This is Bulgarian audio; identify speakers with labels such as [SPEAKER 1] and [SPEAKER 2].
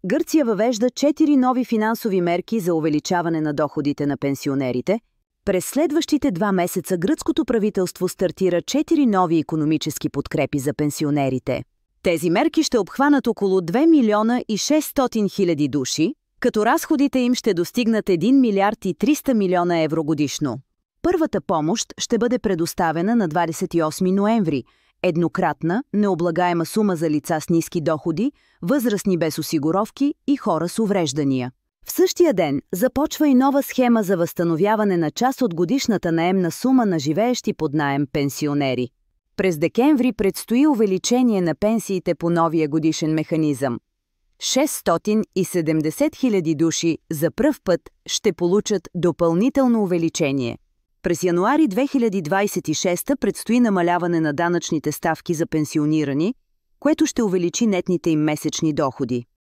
[SPEAKER 1] Гърция въвежда 4 нови финансови мерки за увеличаване на доходите на пенсионерите. През следващите 2 месеца гръцкото правителство стартира 4 нови икономически подкрепи за пенсионерите. Тези мерки ще обхванат около 2 милиона и 600 хиляди души, като разходите им ще достигнат 1 милиард и 300 милиона евро годишно. Първата помощ ще бъде предоставена на 28 ноември. Еднократна, необлагаема сума за лица с ниски доходи, възрастни без осигуровки и хора с увреждания. В същия ден започва и нова схема за възстановяване на част от годишната наемна сума на живеещи под наем пенсионери. През декември предстои увеличение на пенсиите по новия годишен механизъм. 670 хиляди души за пръв път ще получат допълнително увеличение. През януари 2026 предстои намаляване на данъчните ставки за пенсионирани, което ще увеличи нетните им месечни доходи.